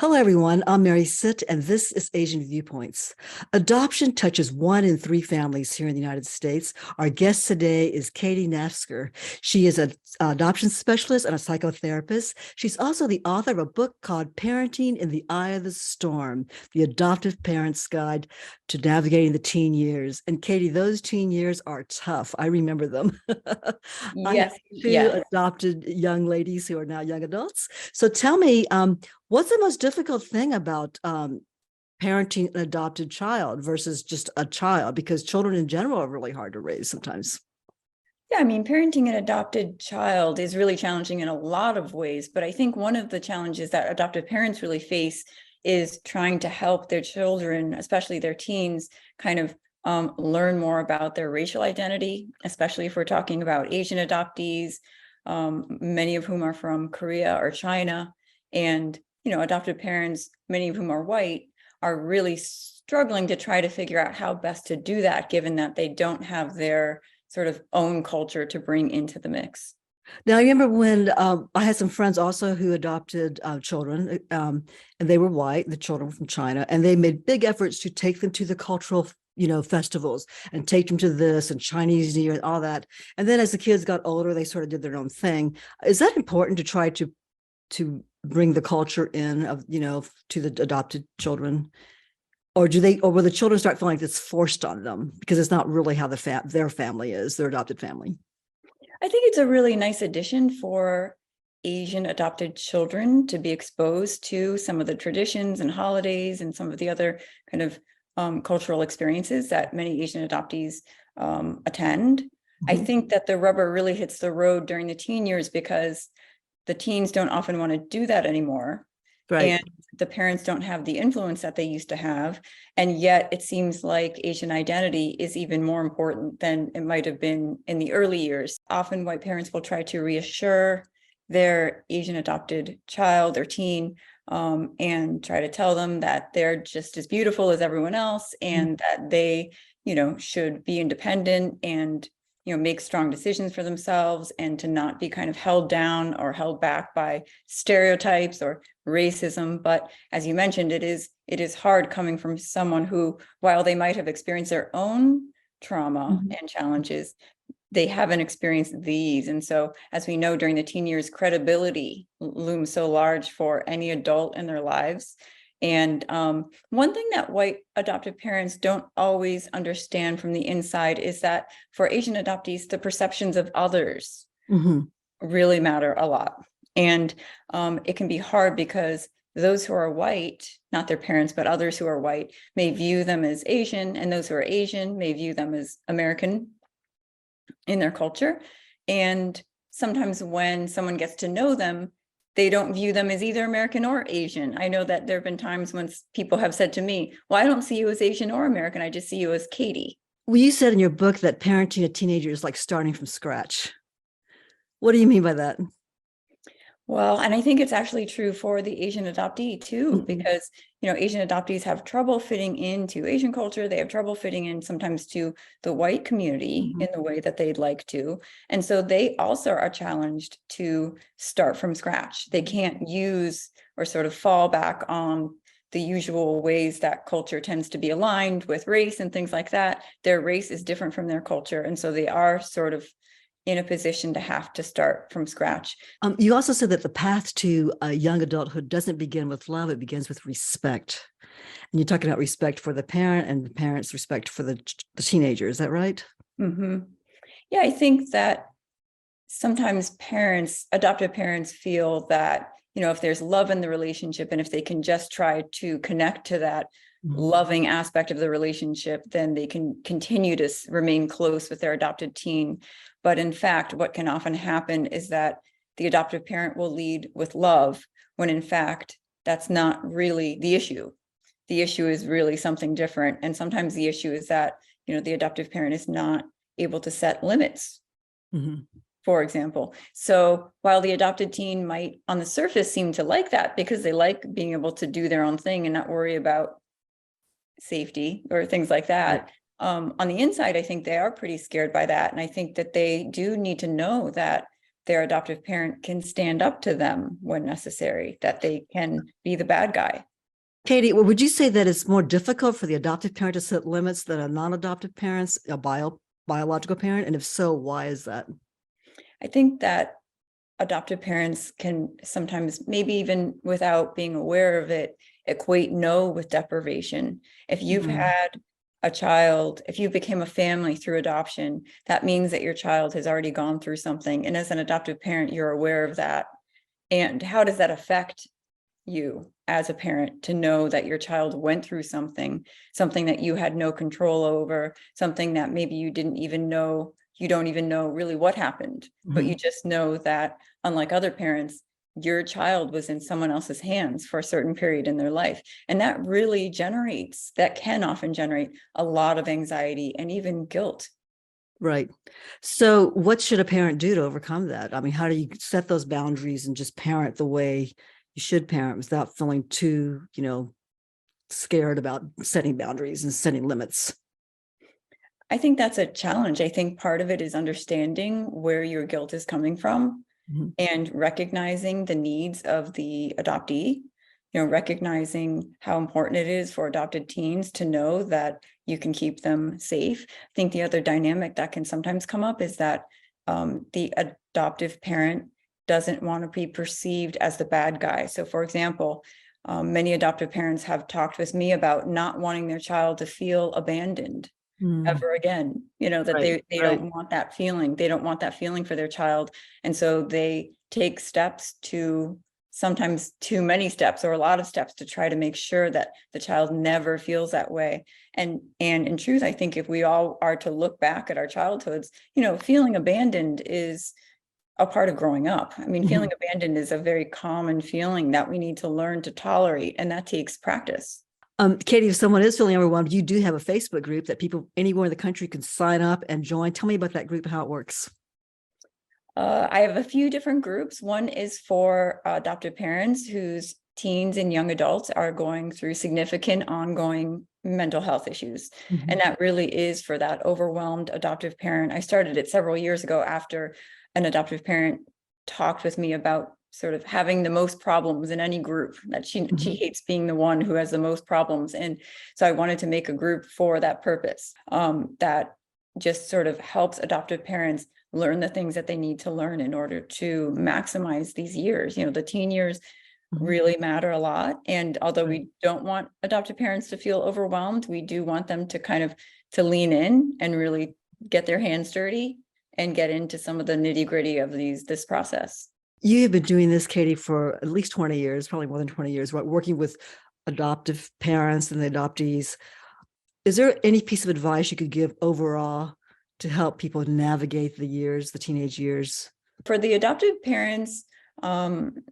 Hello, everyone. I'm Mary Sitt, and this is Asian Viewpoints. Adoption touches 1 in 3 families here in the United States. Our guest today is Katie Naftzger. She is an adoption specialist and a psychotherapist. She's also the author of a book called Parenting in the Eye of the Storm, the Adoptive Parent's Guide to Navigating the Teen Years. And Katie, those teen years are tough. I remember them. I have Yes, two yes. adopted young ladies who are now young adults. So tell me, what's the most difficult thing about parenting an adopted child versus just a child? Because children in general are really hard to raise sometimes. Yeah, I mean, parenting an adopted child is really challenging in a lot of ways, but I think one of the challenges that adoptive parents really face is trying to help their children, especially their teens, kind of learn more about their racial identity, especially if we're talking about Asian adoptees, many of whom are from Korea or China. And, adoptive parents, many of whom are white, are really struggling to try to figure out how best to do that, given that they don't have their sort of own culture to bring into the mix. Now, I remember when I had some friends also who adopted children, and they were white, the children were from China, and they made big efforts to take them to the cultural, festivals and take them to this and Chinese New Year and all that. And then as the kids got older, they sort of did their own thing. Is that important to try to bring the culture in of, to the adopted children? Or will the children start feeling like it's forced on them because it's not really how their family is, their adopted family? I think it's a really nice addition for Asian adopted children to be exposed to some of the traditions and holidays and some of the other kind of cultural experiences that many Asian adoptees attend. Mm-hmm. I think that the rubber really hits the road during the teen years because the teens don't often want to do that anymore. Right. And the parents don't have the influence that they used to have. And yet it seems like Asian identity is even more important than it might have been in the early years. Often white parents will try to reassure their Asian adopted child or teen and try to tell them that they're just as beautiful as everyone else and that they, should be independent and make strong decisions for themselves and to not be kind of held down or held back by stereotypes or racism. But as you mentioned, it is hard coming from someone who, while they might have experienced their own trauma and challenges, they haven't experienced these. And so, as we know, during the teen years, credibility looms so large for any adult in their lives. And one thing that white adoptive parents don't always understand from the inside is that for Asian adoptees, the perceptions of others really matter a lot. And it can be hard because those who are white, not their parents, but others who are white, may view them as Asian, and those who are Asian may view them as American in their culture. And sometimes when someone gets to know them, they don't view them as either American or Asian. I know that there have been times when people have said to me, well, I don't see you as Asian or American. I just see you as Katie. Well, you said in your book that parenting a teenager is like starting from scratch. What do you mean by that? Well, and I think it's actually true for the Asian adoptee too, because, Asian adoptees have trouble fitting into Asian culture. They have trouble fitting in sometimes to the white community in the way that they'd like to. And so they also are challenged to start from scratch. They can't use or sort of fall back on the usual ways that culture tends to be aligned with race and things like that. Their race is different from their culture. And so they are sort of in a position to have to start from scratch. You also said that the path to young adulthood doesn't begin with love, it begins with respect. And you're talking about respect for the parent and the parent's respect for the teenager. Is that right? Yeah, I think that sometimes adoptive parents feel that, if there's love in the relationship and if they can just try to connect to that loving aspect of the relationship, then they can continue to remain close with their adopted teen. But in fact, what can often happen is that the adoptive parent will lead with love when in fact, that's not really the issue. The issue is really something different. And sometimes the issue is that, the adoptive parent is not able to set limits, for example. So while the adopted teen might on the surface seem to like that because they like being able to do their own thing and not worry about safety or things like that. On the inside, I think they are pretty scared by that. And I think that they do need to know that their adoptive parent can stand up to them when necessary, that they can be the bad guy. Katie, would you say that it's more difficult for the adoptive parent to set limits than a non-adoptive parent, a biological parent? And if so, why is that? I think that adoptive parents can sometimes, maybe even without being aware of it, equate no with deprivation. If you've had a child, if you became a family through adoption, that means that your child has already gone through something. And as an adoptive parent, you're aware of that. And how does that affect you as a parent to know that your child went through something that you had no control over, something that maybe you don't even know really what happened, but you just know that, unlike other parents, your child was in someone else's hands for a certain period in their life. And that can often generate a lot of anxiety and even guilt. Right. So what should a parent do to overcome that? I mean, how do you set those boundaries and just parent the way you should parent without feeling too, scared about setting boundaries and setting limits? I think that's a challenge. I think part of it is understanding where your guilt is coming from and recognizing the needs of the adoptee, recognizing how important it is for adopted teens to know that you can keep them safe. I think the other dynamic that can sometimes come up is that the adoptive parent doesn't want to be perceived as the bad guy. So, for example, many adoptive parents have talked with me about not wanting their child to feel abandoned ever again, that they don't want that feeling. They don't want that feeling for their child. And so they take steps, sometimes too many steps or a lot of steps, to try to make sure that the child never feels that way. And in truth, I think if we all are to look back at our childhoods, feeling abandoned is a part of growing up. I mean, feeling abandoned is a very common feeling that we need to learn to tolerate, and that takes practice. Katie, if someone is feeling overwhelmed, you do have a Facebook group that people anywhere in the country can sign up and join. Tell me about that group, how it works. I have a few different groups. One is for adoptive parents whose teens and young adults are going through significant ongoing mental health issues. And that really is for that overwhelmed adoptive parent. I started it several years ago after an adoptive parent talked with me about sort of having the most problems in any group, that she hates being the one who has the most problems. And so I wanted to make a group for that purpose, that just sort of helps adoptive parents learn the things that they need to learn in order to maximize these years. The teen years really matter a lot. And although we don't want adoptive parents to feel overwhelmed, we do want them to lean in and really get their hands dirty and get into some of the nitty-gritty of this process. You have been doing this, Katie, for at least 20 years, probably more than 20 years, right? Working with adoptive parents and the adoptees. Is there any piece of advice you could give overall to help people navigate the teenage years? For the adoptive parents, in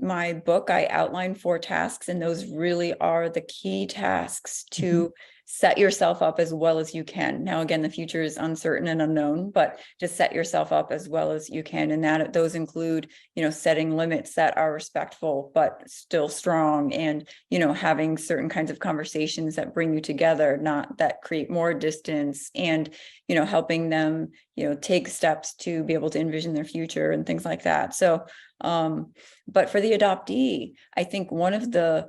my book, I outline 4 tasks, and those really are the key tasks to set yourself up as well as you can. Now, again, the future is uncertain and unknown, but just set yourself up as well as you can. And those include, setting limits that are respectful, but still strong, and, having certain kinds of conversations that bring you together, not that create more distance, and, helping them, take steps to be able to envision their future and things like that. So, but for the adoptee, I think one of the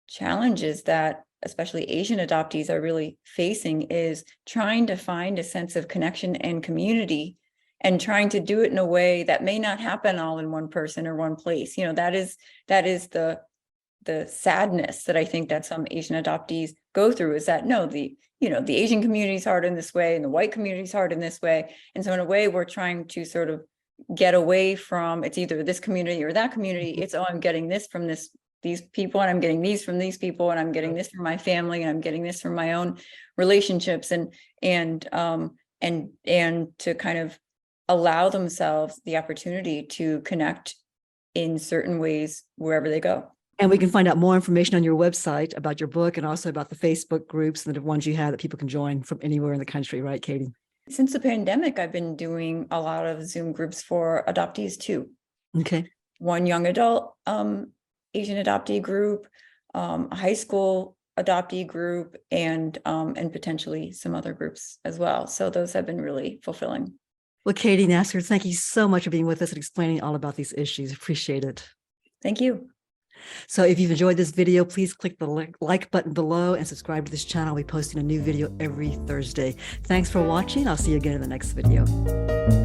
challenges that especially Asian adoptees are really facing is trying to find a sense of connection and community, and trying to do it in a way that may not happen all in one person or one place. That is the sadness that I think that some Asian adoptees go through, is that the Asian community is hard in this way and the white community is hard in this way. And so in a way, we're trying to sort of get away from, it's either this community or that community. It's, I'm getting this from these people, and I'm getting these from these people, and I'm getting this from my family, and I'm getting this from my own relationships, and to kind of allow themselves the opportunity to connect in certain ways wherever they go. And we can find out more information on your website about your book, and also about the Facebook groups and the ones you have that people can join from anywhere in the country, right, Katie? Since the pandemic, I've been doing a lot of Zoom groups for adoptees too. Okay. One young adult Asian adoptee group, a high school adoptee group, and potentially some other groups as well. So those have been really fulfilling. Well, Katie Naftzger, thank you so much for being with us and explaining all about these issues. Appreciate it. Thank you. So if you've enjoyed this video, please click the like button below and subscribe to this channel. We're posting a new video every Thursday. Thanks for watching. I'll see you again in the next video.